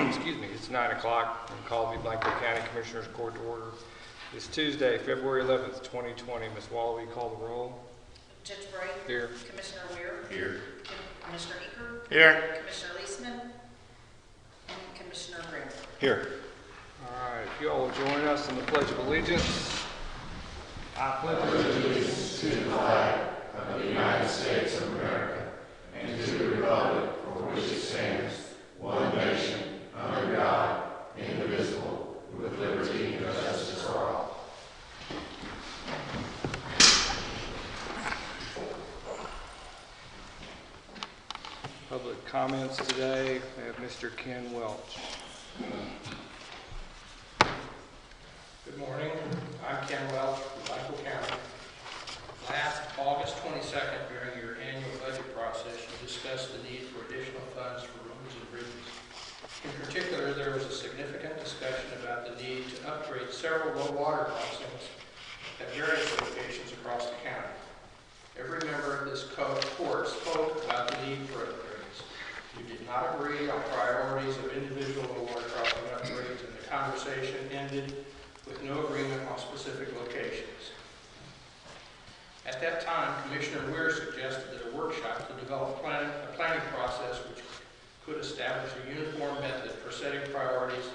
excuse me, it's 9 o'clock and call the Blanco County Commissioners Court to order. It's Tuesday, February 11th, 2020. Ms. Wall, will you call the roll? Judge Bray? Here. Commissioner Weir? Here. Commissioner Eaker? Here. Commissioner Leisman? And Commissioner Graham? Here. All right, if you all will join us in the Pledge of Allegiance. I pledge allegiance to the flag of the United States of America and to the republic for which it stands, one nation, under God, indivisible, with liberty and justice for all. Public comments today. We have Mr. Ken Welch. Good morning. I'm Ken Welch from Blanco County. Last August 22nd, during your annual budget process, you discussed the need for additional funds for roads and bridges. In particular, there was a significant discussion about the need to upgrade several low water crossings at various locations across the county. Every member of this court spoke about the need for upgrades. You did not agree on priorities of individual low water crossing upgrades, and the conversation ended with no agreement on specific locations. At that time, Commissioner Weir suggested that a workshop to develop a planning process which could establish a uniform method for setting priorities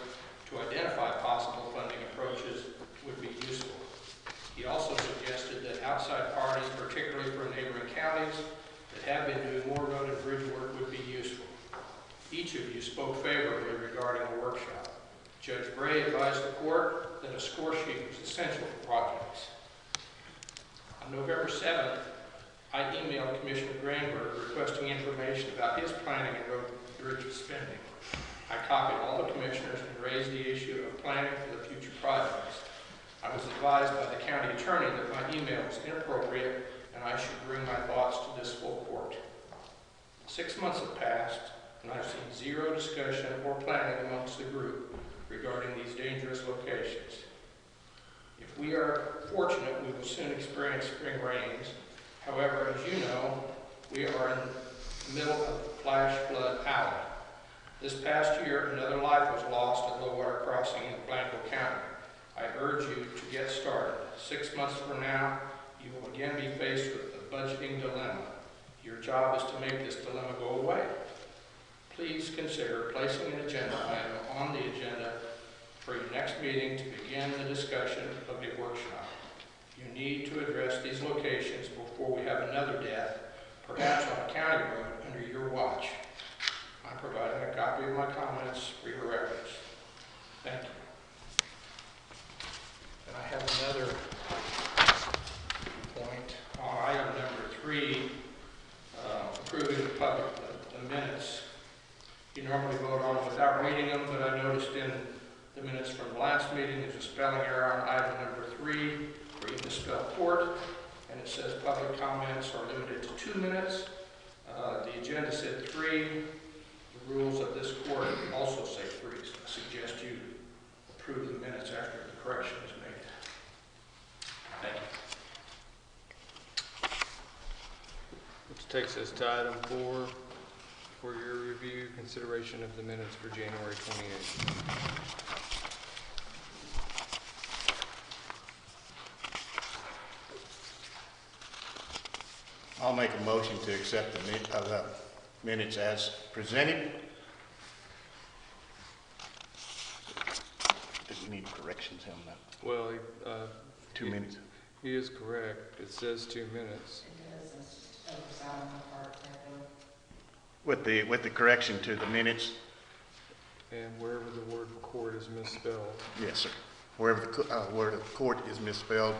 to identify possible funding approaches would be useful. He also suggested that outside parties, particularly from neighboring counties that have been doing more road and bridge work, would be useful. Each of you spoke favorably regarding a workshop. Judge Bray advised the court that a score sheet was essential for projects. On November 7th, I emailed Commissioner Granberg requesting information about his planning and road bridge spending. I copied all the commissioners and raised the issue of planning for the future projects. I was advised by the county attorney that my email was inappropriate and I should bring my thoughts to this full court. 6 months have passed and I've seen zero discussion or planning amongst the group regarding these dangerous locations. If we are fortunate, we will soon experience spring rains. However, as you know, we are in the middle of a flash flood alley. This past year, another life was lost at low water crossing in Blanco County. I urge you to get started. 6 months from now, you will again be faced with a budgeting dilemma. Your job is to make this dilemma go away. Please consider placing an agenda item on the agenda for your next meeting to begin the discussion of a workshop. You need to address these locations before we have another death, perhaps on a county road under your watch. I'm providing a copy of my comments for your reference. Thank you. And I have another point on item number 3, approving the minutes. You normally vote on them without reading them, but I noticed in the minutes from the last meeting there's a spelling error on item number 3 where you misspelled court, and it says public comments are limited to 2 minutes. The agenda said 3. The rules of this court also say 3, so I suggest you approve the minutes after the correction is made. Thank you. Which takes us to item 4 for your review, consideration of the minutes for January 28th. I'll make a motion to accept the minutes as presented. Do we need corrections on that? Well, 2 minutes. he is correct. It says 2 minutes. It does. It's just oversight on my part. With the correction to the minutes? And wherever the word court is misspelled. Yes, sir. Wherever the word of court is misspelled,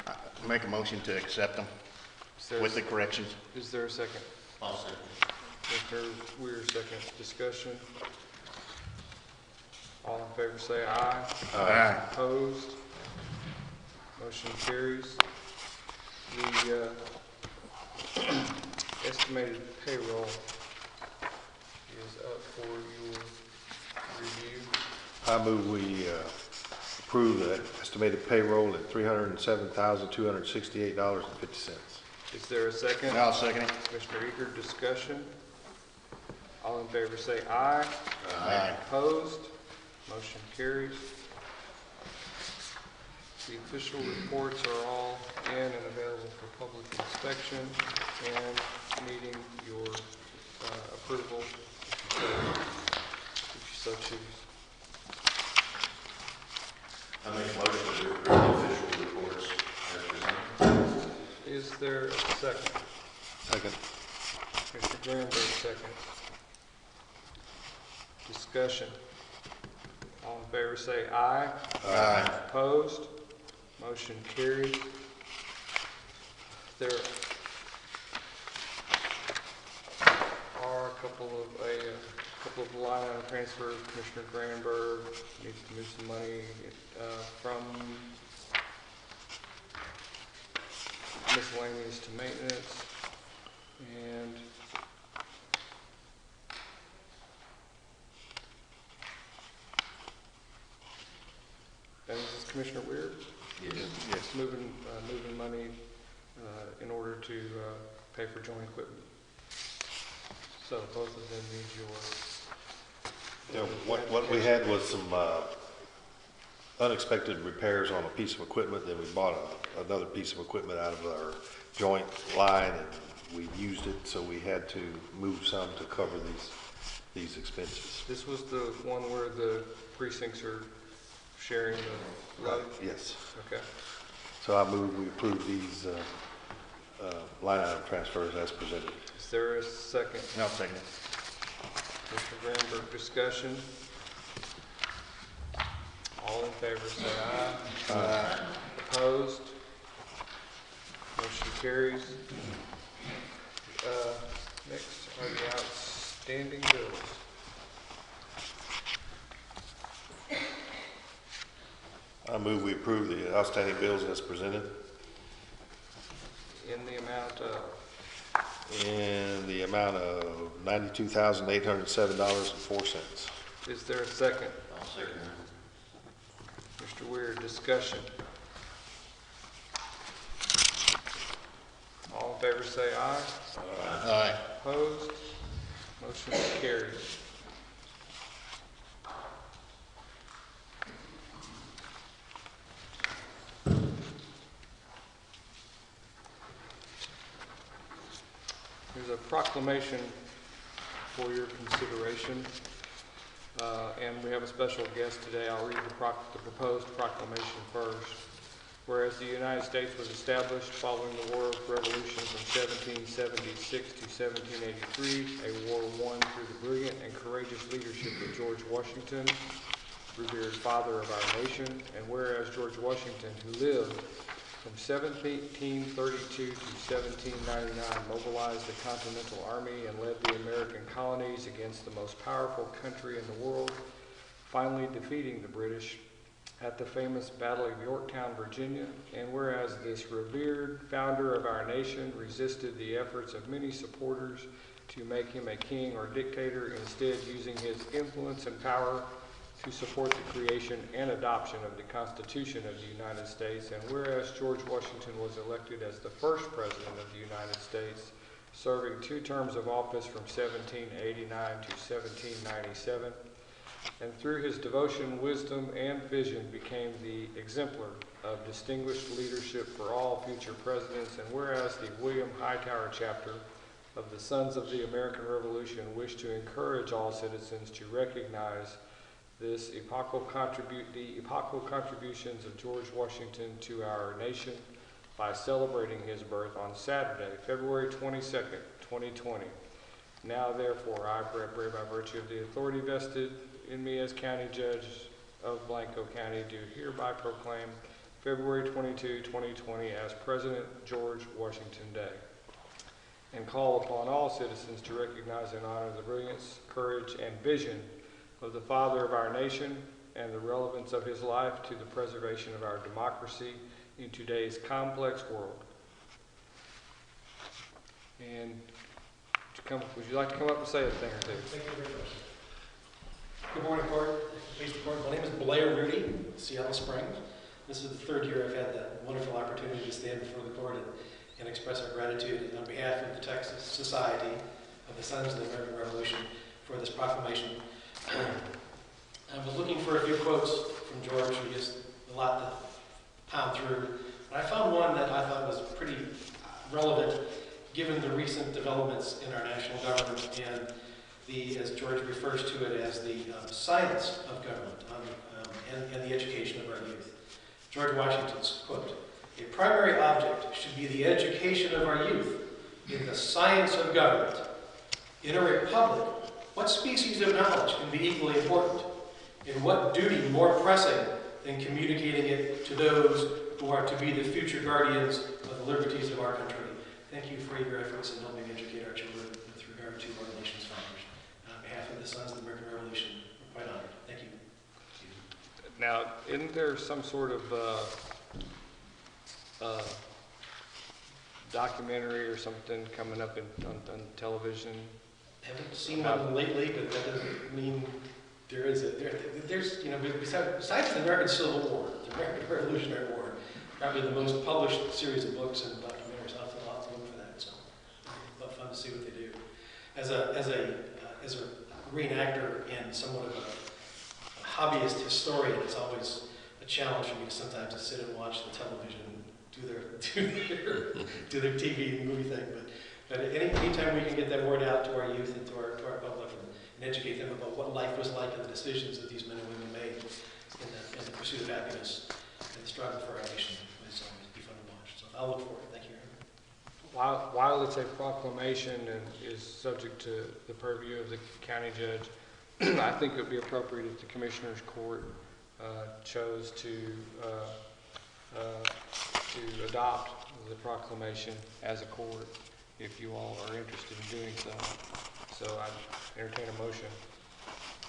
I make a motion to accept them with the corrections. Is there a second? I'll second. Mr. Weir, second. Discussion. All in favor say aye. Aye. Opposed? Motion carries. The estimated payroll is up for your review. I move we approve the estimated payroll at $307,268.50. Is there a second? I'll second it. Commissioner Eager, discussion. All in favor say aye. Aye. Opposed? Motion carries. The official reports are all in and available for public inspection and needing your approval if you so choose. I make a motion to approve the official reports as presented. Is there a second? Second. Mr. Granberg, second. Discussion. All in favor say aye. Aye. Opposed? Motion carries. There are a couple of line item transfers. Commissioner Granberg needs to move some money from miscellaneous to maintenance. And is this Commissioner Weir? Yes. Yes. Moving money in order to pay for joint equipment. So both of them need your. What we had was some unexpected repairs on a piece of equipment. Then we bought another piece of equipment out of our joint line, and we used it, so we had to move some to cover these expenses. This was the one where the precincts are sharing the load? Yes. Okay. So I move we approve these line item transfers as presented. Is there a second? I'll second it. Mr. Granberg, discussion. All in favor say aye. Aye. Opposed? Motion carries. Next are the outstanding bills. I move we approve the outstanding bills as presented In the amount of, $92,807.04. is there a second? I'll second that. Mr. Weir, discussion. All in favor say aye. Aye. Opposed? Motion carries. There's a proclamation for your consideration, and we have a special guest today. I'll read the proposed proclamation first. Whereas the United States was established following the War of Revolution from 1776 to 1783, a war won through the brilliant and courageous leadership of George Washington, revered father of our nation, and whereas George Washington, who lived from 1732 to 1799, mobilized the Continental Army and led the American colonies against the most powerful country in the world, finally defeating the British at the famous Battle of Yorktown, Virginia, and whereas this revered founder of our nation resisted the efforts of many supporters to make him a king or dictator, instead using his influence and power to support the creation and adoption of the Constitution of the United States, and whereas George Washington was elected as the first president of the United States, serving 2 terms of office from 1789 to 1797, and through his devotion, wisdom, and vision became the exemplar of distinguished leadership for all future presidents, and whereas the William Hightower chapter of the Sons of the American Revolution wished to encourage all citizens to recognize this epochal contributions of George Washington to our nation by celebrating his birth on Saturday, February 22nd, 2020. Now, therefore, I pray by virtue of the authority vested in me as county judge of Blanco County, do hereby proclaim February 22, 2020 as President George Washington Day, and call upon all citizens to recognize and honor the brilliance, courage, and vision of the father of our nation and the relevance of his life to the preservation of our democracy in today's complex world. And would you like to come up and say a thing or two? Thank you very much. Good morning, Court. Police Department. My name is Blair Rudy, Seattle Springs. This is the 3rd year I've had the wonderful opportunity to stand before the court and express our gratitude on behalf of the Texas Society of the Sons of the American Revolution for this proclamation. developments in our national government and as George refers to it, as the science of government and the education of our youth. George Washington's quote, "A primary object should be the education of our youth in the science of government. In a republic, what species of knowledge can be equally important? And what duty more pressing than communicating it to those who are to be the future guardians of the liberties of our country?" Thank you for your efforts in helping educate our children with regard to our nation's founders. On behalf of the Sons of the American Revolution, we're quite honored. Thank you. Now, isn't there some sort of documentary or something coming up on television? Haven't seen one lately, but that doesn't mean there's besides the American Civil War, the American Revolutionary War, probably the most published series of books and documentaries. I'll have to look for that. So, it's fun to see what they do. As a reenactor and somewhat of a hobbyist historian, it's always a challenge for me to sometimes to sit and watch the television do their TV and movie thing. But anytime we can get that word out to our youth and to our public and educate them about what life was like and the decisions that these men and women made in the pursuit of happiness and the struggle for our nation, it's always be fun to watch. So I'll look for it. Thank you. While it's a proclamation and is subject to the purview of the county judge, I think it would be appropriate if the Commissioners Court chose to adopt the proclamation as a court, if you all are interested in doing so. So I entertain a motion.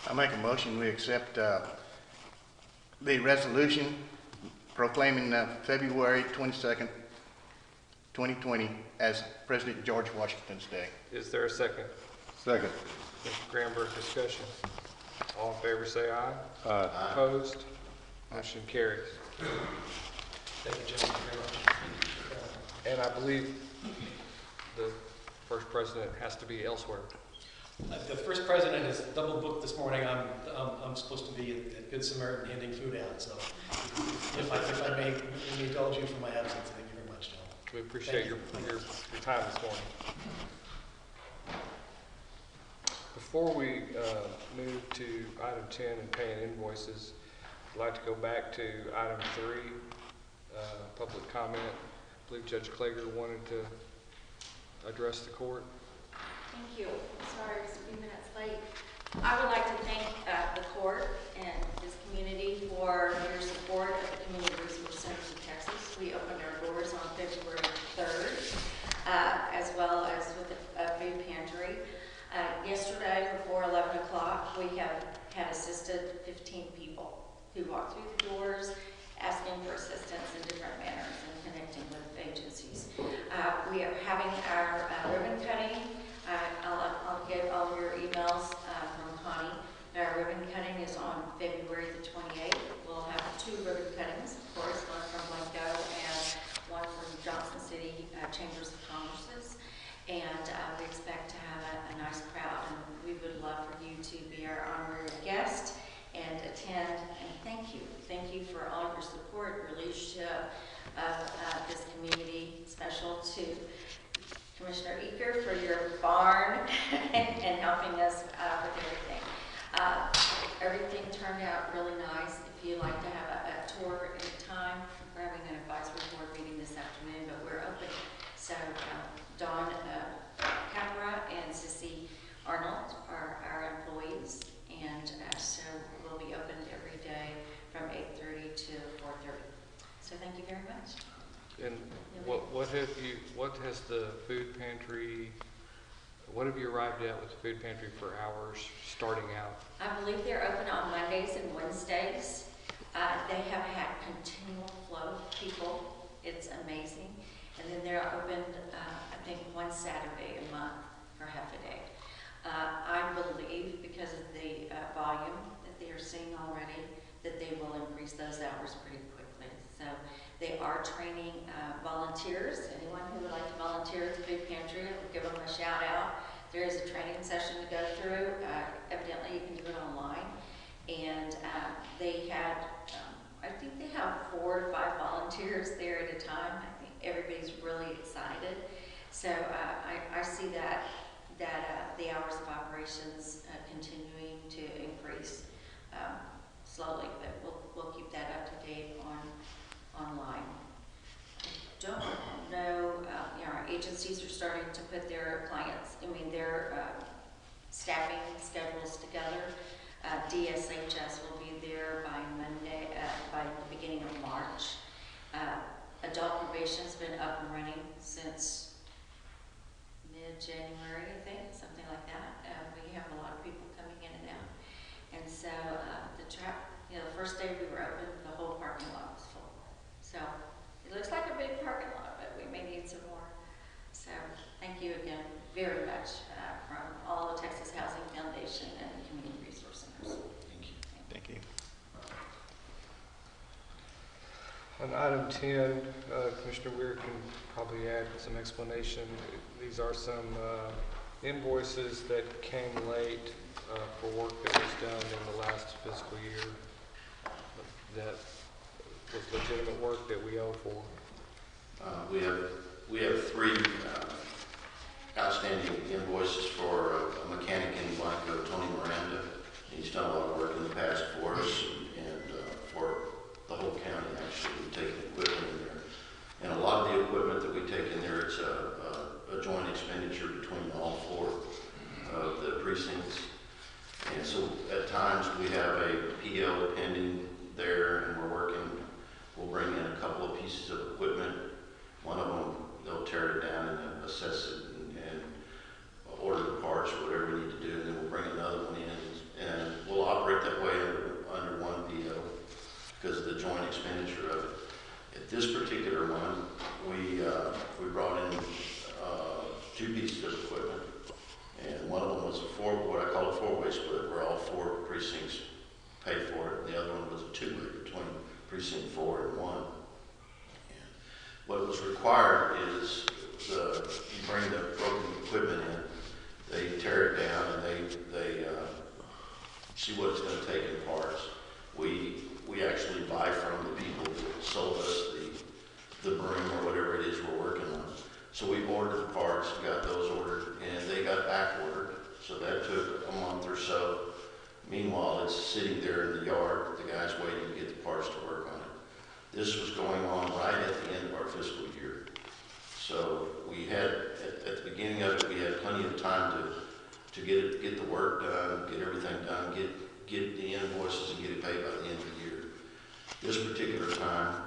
I make a motion, we accept the resolution proclaiming February 22nd, 2020 as President George Washington's Day. Is there a second? Second. Mr. Granberg, discussion. All in favor say aye. Aye. Opposed? Motion carries. Thank you, gentlemen, very much. And I believe the first president has to be elsewhere. The first president is double booked this morning. I'm supposed to be at Good Samaritan handing food out. So if I may indulge you for my absence, thank you very much, John. We appreciate your time this morning. Before we move to item 10 and paying invoices, I'd like to go back to item 3, public comment. I believe Judge Klager wanted to address the court. Thank you. Sorry, I was a few minutes late. I would like to thank the court and this community for your support of the Community Resource Centers of Texas. We opened our doors on February 3rd, as well as with a food pantry. Yesterday, before 11 o'clock, we have had assisted 15 people who walked through the doors, asking for assistance in different manners and connecting with agencies. We are having our ribbon cutting. I'll get all your emails from Connie. Our ribbon cutting is on February the 28th. We'll have 2 ribbon cuttings, of course, one from Blanco and one from Johnson City Chambers of Commerce. And we expect to have a nice crowd, and we would love for you to be our honorary guest and attend. And thank you. Thank you for all your support, your leadership of this community. Special to Commissioner Eaker for your barn and helping us with everything. Everything turned out really nice. If you'd like to have a tour at a time, we're having an advisory board meeting this afternoon, but we're open. So Dawn Capra and Sissy Arnold are our employees, and so we'll be open every day from 8:30 to 4:30. So thank you very much. And what has the food pantry, what have you arrived at with the food pantry for hours starting out? I believe they're open on Mondays and Wednesdays. They have had continual flow of people. It's amazing. And then they're open, I think, one Saturday a month for half a day. I believe, because of the volume that they are seeing already, that they will increase those hours pretty quickly. So they are training volunteers. Anyone who would like to volunteer at the food pantry, we'll give them a shout out. There is a training session to go through. Evidently, you can do it online. And they had, I think they have 4 to 5 volunteers there at a time. I think everybody's really excited. So I see that the hours of operations continuing to increase slowly, but we'll keep that up to date online. Don't know, our agencies are starting to put their their staffing schedules together. DSHS will be there by Monday, by the beginning of March. Adult probation's been up and running since mid-January, I think, something like that. We have a lot of people coming in and out. And so the first day we were open, the whole parking lot was full. So it looks like a big parking lot, but we may need some more. So thank you again very much from all of Texas Housing Foundation and the Community Resource Centers. Thank you. Thank you. On item 10, Commissioner Weir can probably add some explanation. These are some invoices that came late for work that was done in the last fiscal year that was legitimate work that we owe for. We have three outstanding invoices for a mechanic in Blanco, Tony Miranda. He's done a lot of work in the past for us and for the whole county, actually. We've taken equipment in there. And a lot of the equipment that we take in there, it's a joint expenditure between all four of the precincts. And so at times we have a PO pending there and we're working. We'll bring in a couple of pieces of equipment. One of them, they'll tear it down and assess it and order the parts or whatever we need to do. And then we'll bring another one in and we'll operate that way under one PO because of the joint expenditure of it. At this particular one, we brought in two pieces of equipment, and one of them was what I call a four-way split, where all four precincts paid for it. And the other one was a two-way between precinct 4 and 1. And what was required is you bring the broken equipment in, they tear it down, and they see what it's going to take in parts. We actually buy from the people that sold us the broom or whatever it is we're working on. So we ordered the parts, got those ordered, and they got back ordered. So that took a month or so. Meanwhile, it's sitting there in the yard. The guy's waiting to get the parts to work on it. This was going on right at the end of our fiscal year. So we had, at the beginning of it, we had plenty of time to get the work done, get everything done, get the invoices and get it paid by the end of the year. This particular time,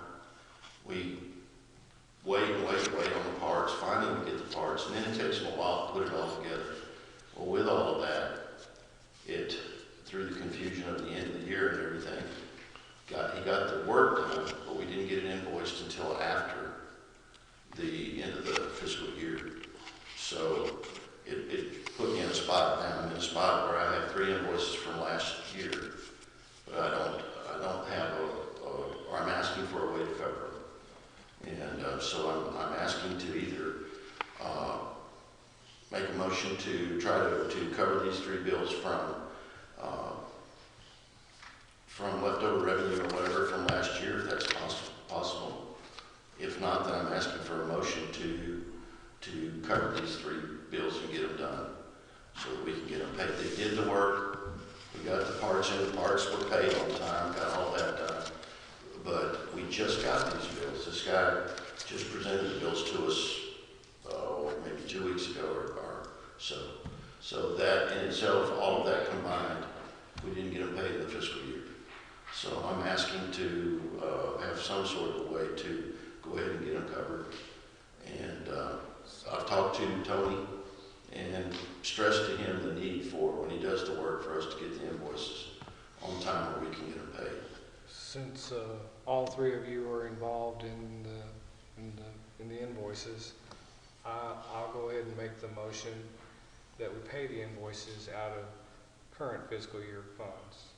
we wait on the parts. Finally, we get the parts, and then it takes them a while to put it all together. Well, with all of that, through the confusion of the end of the year and everything, he got the work done, but we didn't get it invoiced until after the end of the fiscal year. So it put me in a spot now. I'm in a spot where I have 3 invoices from last year, but I don't have or I'm asking for a way to cover them. And so I'm asking to either make a motion to try to cover these 3 bills from leftover revenue or whatever from last year, if that's possible. If not, then I'm asking for a motion to cover these 3 bills and get them done so that we can get them paid. They did the work. We got the parts in. The parts were paid on time, got all that done. But we just got these bills. This guy just presented the bills to us, maybe 2 weeks ago or so. So that in itself, all of that combined, we didn't get them paid in the fiscal year. So I'm asking to have some sort of a way to go ahead and get them covered. And I've talked to Tony and stressed to him the need for, when he does the work, for us to get the invoices on time where we can get them paid. Since all 3 of you are involved in the invoices, I'll go ahead and make the motion that we pay the invoices out of current fiscal year funds.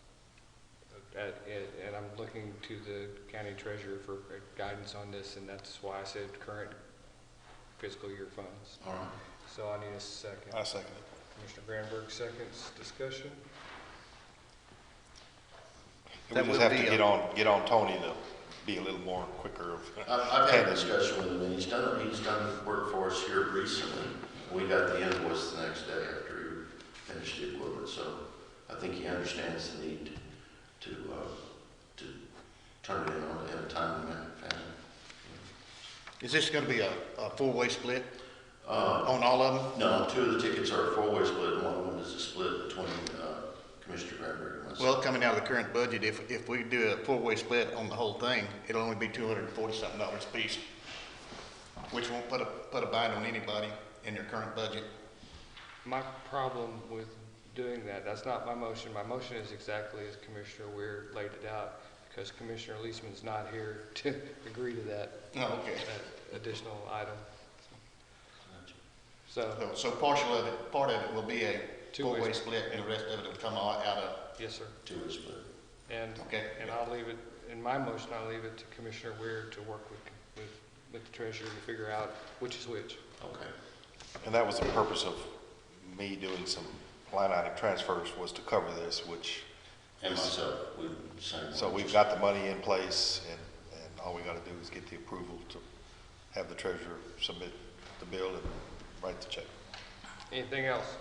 And I'm looking to the county treasurer for guidance on this, and that's why I said current fiscal year funds. All right. So I need a second. I second it. Commissioner Granberg seconds. Discussion? We just have to get on Tony though. be a little more quicker. I've had a discussion with him, and he's done work for us here recently. We got the invoice the next day after he finished the equipment, so I think he understands the need to turn it in a timely fashion. Is this gonna be a four-way split on all of them? No, 2 of the tickets are a 4-way split, and 1 of them is a split between Commissioner Granberry and myself. Well, coming out of the current budget, if we do a four-way split on the whole thing, it'll only be $240-something a piece, which won't put a bind on anybody in your current budget. My problem with doing that, that's not my motion. My motion is exactly as Commissioner Weir laid it out, because Commissioner Leisman's not here to agree to that, Oh, okay. that additional item. So, So part of it will be a Two-way four-way split, and the rest of it will come out of, yes, sir. 2-way split. And, Okay. and I'll leave it, in my motion, I'll leave it to Commissioner Weir to work with the treasurer to figure out which is which. Okay. And that was the purpose of me doing some line item transfers, was to cover this, which, And myself, we same. so we've got the money in place, and all we gotta do is get the approval to have the treasurer submit the bill and write the check. Anything else?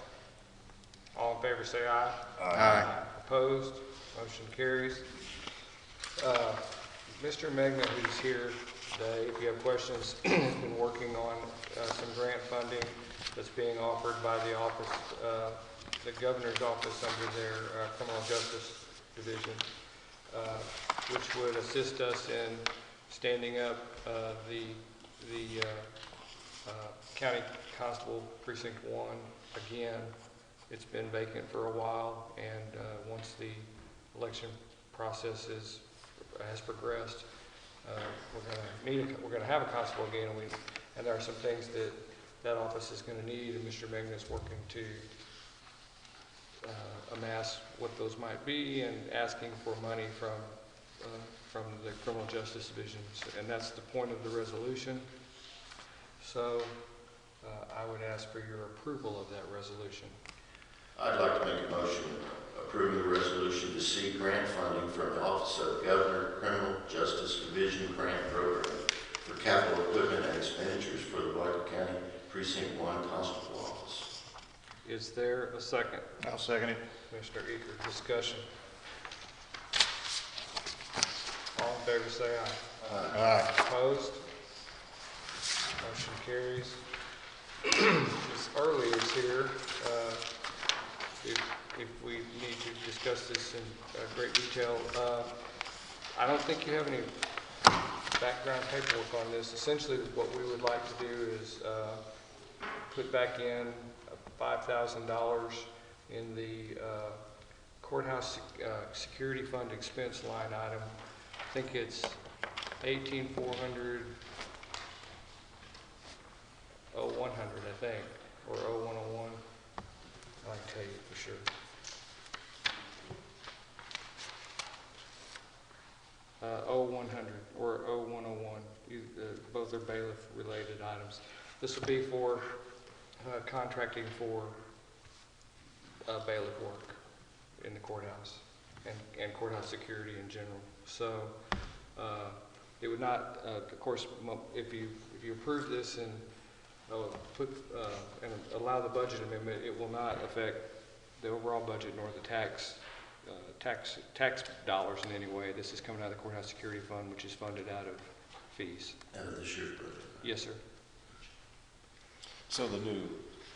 All in favor, say aye. Aye. Opposed? Motion carries. Mr. Megna, who's here today, if you have questions, has been working on some grant funding that's being offered by the office, the governor's office under their criminal justice division, which would assist us in standing up the county constable precinct 1 again. It's been vacant for a while, and once the election process has progressed, we're gonna have a constable again, and there are some things that office is gonna need, and Mr. Megna is working to amass what those might be, and asking for money from the criminal justice divisions, and that's the point of the resolution. So I would ask for your approval of that resolution. I'd like to make a motion approving the resolution to seek grant funding from the Office of Governor Criminal Justice Division Grant Program for capital equipment and expenditures for the Blackhawk County Precinct 1 Constable Office. Is there a second? I'll second it. Commissioner Eaker, discussion. All in favor, say aye. Aye. Opposed? Motion carries. Ms. Early is here. If we need to discuss this in great detail. I don't think you have any background paperwork on this. Essentially, what we would like to do is put back in $5,000 in the courthouse security fund expense line item. I think it's 18,400, 0100, I think, or 0101. I can tell you for sure. Oh 0100 or 0101. Both are bailiff-related items. This will be for contracting for bailiff work in the courthouse and courthouse security in general. So it would not, of course, if you approve this and and allow the budget amendment, it will not affect the overall budget nor the tax dollars in any way. This is coming out of the courthouse security fund, which is funded out of fees. Out of this year's budget. Yes, sir. So the new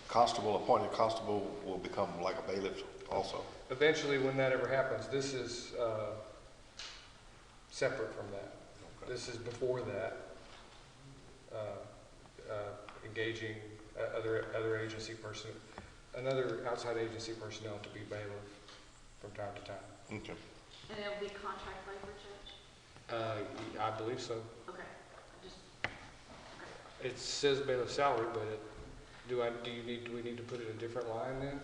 constable, appointed constable, will become like a bailiff also? Eventually, when that ever happens, this is separate from that. Okay. This is before that, engaging other agency person, another outside agency personnel to be bailiff from time to time. Okay. And it'll be contract labor, Judge? I believe so. Okay, It says bailiff salary, but do we need to put it in a different line then?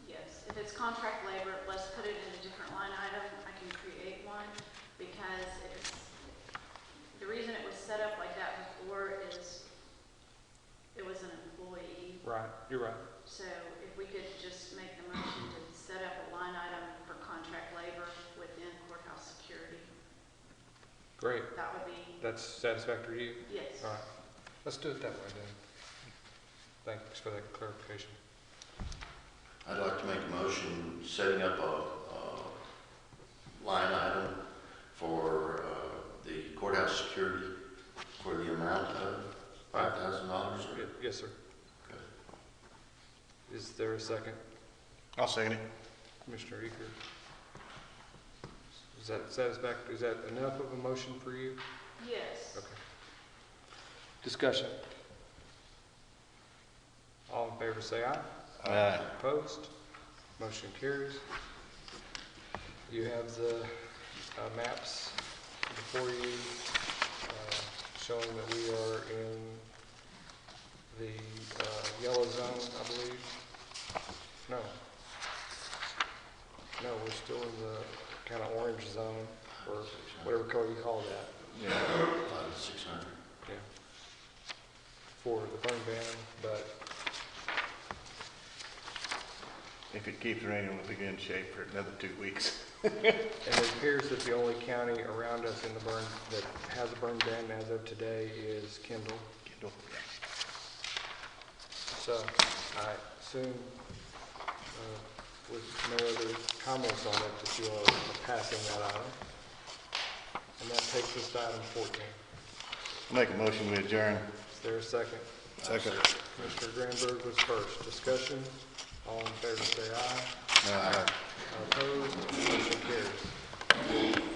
yes, if it's contract labor, let's put it in a different line item. I can create one, because the reason it was set up like that before is it was an employee. Right, you're right. So if we could just make the motion to set up a line item for contract labor within courthouse security. Great. That would be, That's satisfactory to you? yes. All right. Let's do it that way then. Thanks for that clarification. I'd like to make a motion setting up a line item for the courthouse security for the amount of $5,000. Yes, sir. Okay. Is there a second? I'll second it. Commissioner Eager? Is that satisfactory? Is that enough of a motion for you? Yes. Okay. Discussion. All in favor say aye. Aye. Opposed? Motion carries. You have the maps before you showing that we are in the yellow zone, I believe. No. No, we're still in the kind of orange zone, or whatever color you call that. Yeah. 600. Yeah. For the burn ban, but If it keeps raining, we'll be in shape for another 2 weeks. and it appears that the only county around us in the burn that has a burn ban as of today is Kendall. Kendall. So I assume, with no other comments on it, that you are passing that item. And that takes us to item 14. Make a motion, we adjourn. Is there a second? Second. Commissioner Granberg was first. Discussion. All in favor say aye. Aye. Opposed? Motion carries.